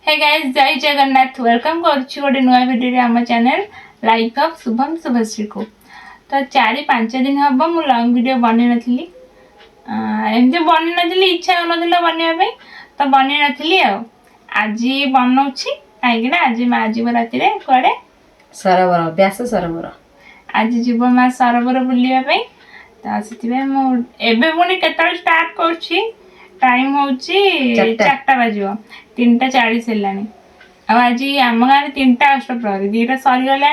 Hey guys जय Jagannath welcome करुच्ची गोटे नुआ भिडियो आम channel life of Shubham Shubhashree को। तो 4-5 दिन हम मु लॉन्ग वीडियो बन नी एमती बन नी इच्छा हो बनवाई तो बन नी आज बनाऊँगी कहीं आज माँ जीव राति कड़े सरोवर व्यास सरोवर आज जीव माँ सरोवर बुलापी तो से पुणी के स्टार्ट कर टाइम हूँ 4टा बाजो 3:40 है। आज आम गाँव 3टा अष्टप्रहरी 2टा सरीगला।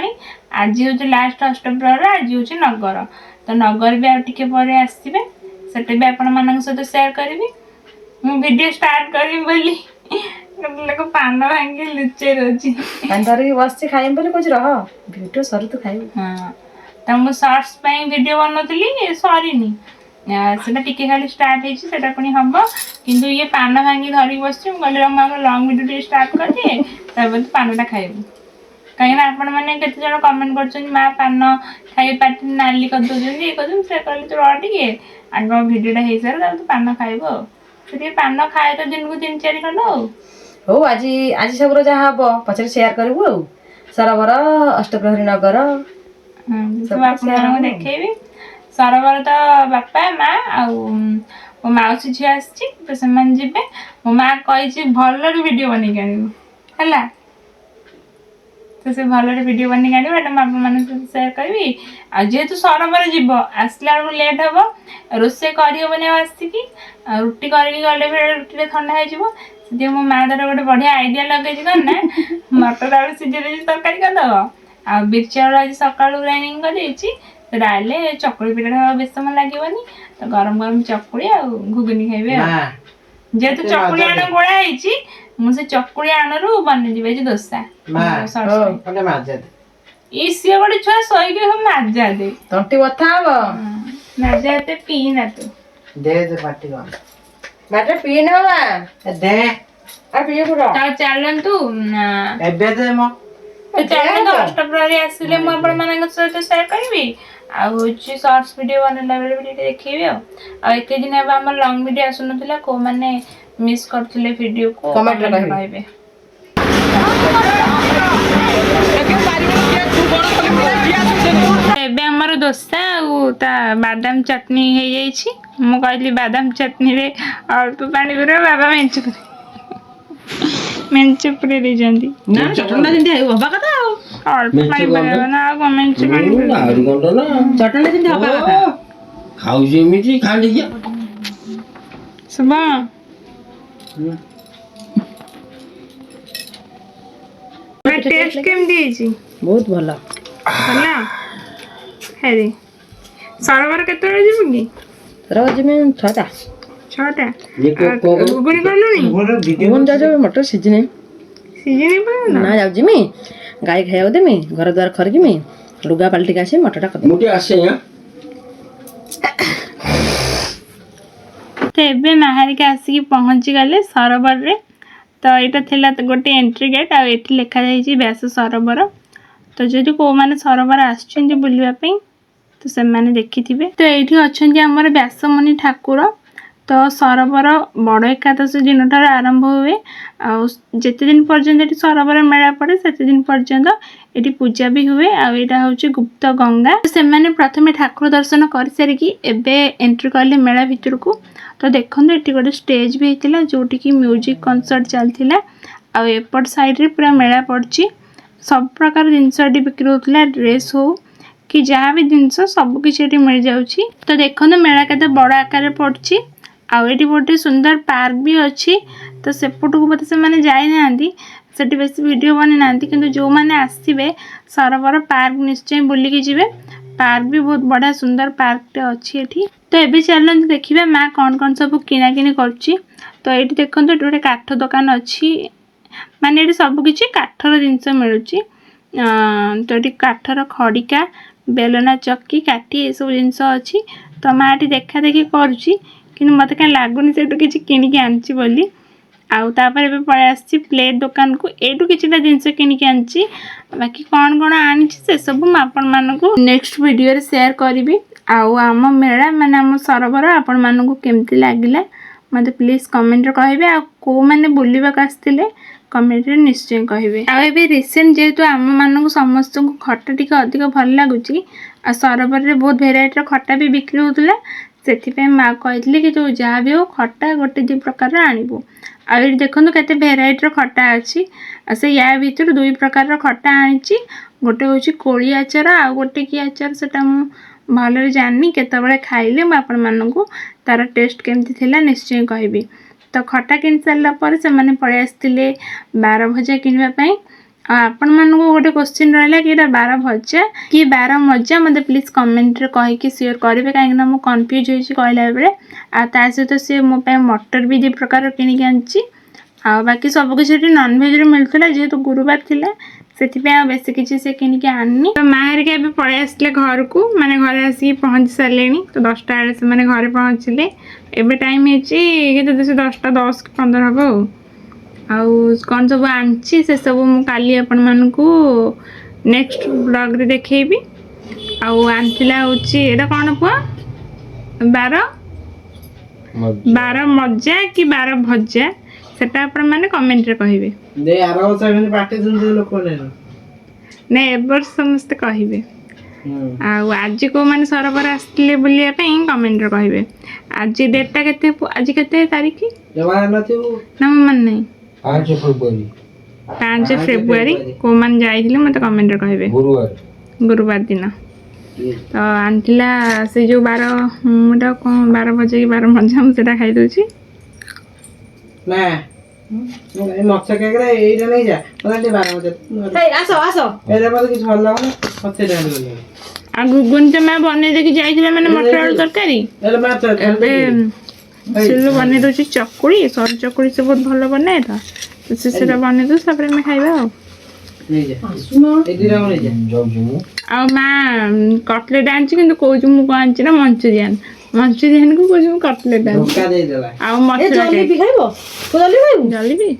आज हूँ लास्ट अष्टप्रहर आज हूँ नगर तो नगर भी आगे पर आसवे से भी आपण मान सहित सेयार करी वीडियो स्टार्ट करी बोली लोग पान भांगी लुचे रोची बस खाइम बोली कुछ रह वीडियो सर तो खाइब। हाँ तो मुझे सर्ट्स वीडियो बनौली सरीनी सेटा टिके खाली स्टार्ट होता पुणी हम किंतु ये पान भांगी धरी बस गले लंग वीडियो स्टार्ट कर दिए तो पानटा खाइबू कहीं आपण मैंने केते जण कमेंट कर माँ पान खाई पार्टी नाली कर दौरान ये कर से कहले तो रह टे आग भिडटा हो सारे तो पान खाइबू से पान खाए तो दिन को 3-4 खंड हो आज आज सब जहाँ हम पचर शेयर करूँ सरोवर अष्टप्रहरी नगर सब आप देखेबी सरोवर तो बापा माँ आउ मो मौसी झी आसी तो से मो माँ कही भल वीडियो बन है तो से भल वीडियो बन सेयार करी जेहेतु सरोवर जीव आसला लेट हम रोसे करबनी आसिक रुटी करके गले रुटी ठंडा हो मो माँ तार गोटे बढ़िया आइडिया लगे ना मटर आलू सीझे तरकारी करदेव आ बिर चाउल आज सका ग्राइंडिंग कर डाले चकुड़ी पिठा बेस समय लगे तो गरम गरम चकुड़ी आ घुगुनी खाइबे जेहेतु चकुड़ी आण गोड़ा मुझे चकुड़ी आणु बन दोसा सी गोटे छुआ शोक मजा दे तंटी बथा हम मजा एते पीना तू दे माटे पी ना दे आ पी पुरा चलतु एबे दे मो चलतु अष्टप्रहरी आसिले मु आपण मान सहित सेयार करी आछि शॉर्ट्स वीडियो बनला बेले भी देखिबी आ एते दिन अब हम लॉन्ग वीडियो आसु नथिला को माने मिस करथिले वीडियो को कमेंट रे कहबे एबे हमर दोस्ता ता बादाम चटनी हे जाईछि मु कहली बादाम चटनी रे अल्प पानी पुरा बाबा मेंचे पुरे दे जंदी ना चटना दिन है बाबा कथा अल्प पानी पुरा ना आ मेंचे पानी ना आरी गंडो ना चटना दिन बाबा कथा खाऊ जेमिति खाली गया सुबह मैं टेस्ट केम दीजी बहुत भला भला है रे सरोवर केतरे जीबी रोज में छटा 6टा ये को गुगुनी करलनी मन जा मटर सीजने ना जाऊ जिमी गाय खाया देमी घर द्वार खरकिमी लुगा पाल्टी कासे मटरटा कर मुटे आसे या तो एबे माहारिका आसिक पहुँची गले सरोवर रे तो यहाँ थिला गोटे एंट्री गेट आ एठी लिखा जाइए व्यास सरोवर तो जो को माने सरोवर आछुंती बुलवाई तो से माने देखिथिबे तो एठी अछंती हमर व्यासमुनि ठाकुर तो सरोवर बड़ एकादश दिन ठार आरंभ हुए आते दिन पर्यंत ये सरोवर मेला पड़े से दिन पर्यंत ये पूजा भी हुए आईटा हूँ गुप्त गंगा से मैंने प्रथम ठाकुर दर्शन कर सारिकी एबे एंट्री कले मेला भितर को तो देखो ये गोटे स्टेज भी होता जोटि की म्यूजिक कनसर्ट चलता आएपट साइड रे पूरा मेला पड़ी सब प्रकार जिनस बिक्री होता ड्रेस हो कि जहाँ भी जिनस सबकि मिल जाऊँगी तो देखो मेला के बड़ आकार पड़ी आउटी गोटे सुंदर पार्क भी अच्छी तो सेपट को बोलते से मैंने जाई सेठी बेस वीडियो बनी ना कि जो मैंने आसवे सरोवर पार्क निश्चय बुलिकी जी पार्क भी बहुत बढ़िया सुंदर पार्कटे अच्छी एठी तो ये चलते देखिए माँ कौन कौन सब किणाकिणी करुच्ची तो ये देखो ये गोटे काठ दुकान अच्छी माने ये सबकि काठर जिनस मिलूँ तो ये काठर खड़िका बेलना चक्की काठी ये सब जिनस अच्छी तो माँ ये देखा देखी करुच्ची कि मत कहीं लगुनि से किसी किणिकी आनी बोली आउे पलि आसी प्लेट दुकान को यू कि जिनस किणिकी आनी बाकी कौन कौन आनी से सब मुझे नेक्स्ट वीडियो रे शेयर करी आम मेला माने आम सरोवर आपण मानू केमती लगिला मत प्लीज कमेंट रे कहबे आ को माने बुलिबा आसथिले कमेंट निश्चय कहे। आबे रिसेंट जेहेतु आम मानक समस्त खटा टी अधिक भल लगुच आ सरबर रे बहुत भेराइटर खटा भी बिक्री होता से माँ कही कि तू जहाँ भी हो खटा गोटे दु प्रकार आणबू। आ देखो केते भेराइटर खटा अच्छी से या भीतर 2 प्रकार खटा आनी गोटे हूँ कोली आचार आ गोटे कि आचार से भल जानी केतबे खाइले आपण मानू तार टेस्ट केमती थिला निश्चय कहबी। तो खटा किन सारापर से पलि आसते 12 भजा किनापी। आपण मानू गोटे क्वेश्चन रहा कि 12 भजा कि 12 मजा मत प्लीज कमेंट रे कहीकि शेयर करेंगे कहीं मुझे कन्फ्यूज होती कहला बेले आ सहित सी मो मटर भी 2 प्रकार किनिक आनी आ बाकी सबकि नॉनवेज मिलता जेहेतु गुरुवार थिला से बेस किसी से किनिक आनी। तो माँ हरिका भी पलि आसते घर को माने घरे आसिक पहुँची सारे तो 10टा बेले से घरे पहुँचले एवं टाइम हो 10टा 10 कि 15 हम कौन सब आनी से सब मुझे आपण मानू नेक्स्ट ब्लॉग रे देखेबी। आनथिला होची एटा कौन पुआ 12 मजा कि 12 भजा सेटा आपण माने कमेंट रे कहिबे दे आरो सागने पाटे सुन लोक ने ने एबर समस्त कहिबे। आज को माने सरबर आस्तिले बुलिया पे कमेंट रे कहिबे। आज डेटटा केते आज केते तारीख जमा नथिबो ना मन नहीं 5 फरवरी 5 फेब्रुआरी को मान जाइथिले मते कमेंट रे कहिबे गुरुवार दिन। तो आनथिला से जो 12 मुटा को 12 बजे कि 12 मजा हम सेटा खाइ दोची ना ए मक्सा केकरा एइरा नै जा पलाटे 12 बजे हे आसो आसो एरे मते किछ भल लागो पते डाल आ गुगुन ते मैं बने देखि जाइथिले माने मटर आलू तरकारी एले माछ सिलो बने दोची चकुड़ी सर चकुड़ी से बहुत भल बनाए था तो से बने दो सब में खाइबा आ नै जा सुनो एदिरा नै जा जाउ जु आ माँ कटलेट आनी कि कौच मुझे आनी ना मंचूरियन को कौच कटलेट धोखा दे देला आ मसला जलेबी खाइबो तो जलेबी जलेबी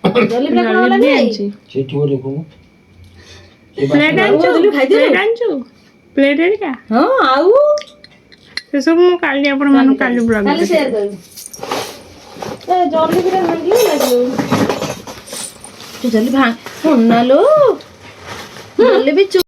जलेबी कोन वाला जलेबी नहीं आनी सेठी हो देखो प्लेट आनी प्लेट है क्या हां आउ से सब मु काली आपण मानु काली ब्लॉग काली शेयर कर ए जलेबी रे भांगी लागलो तो जलेबी भांग सुन ना लो जलेबी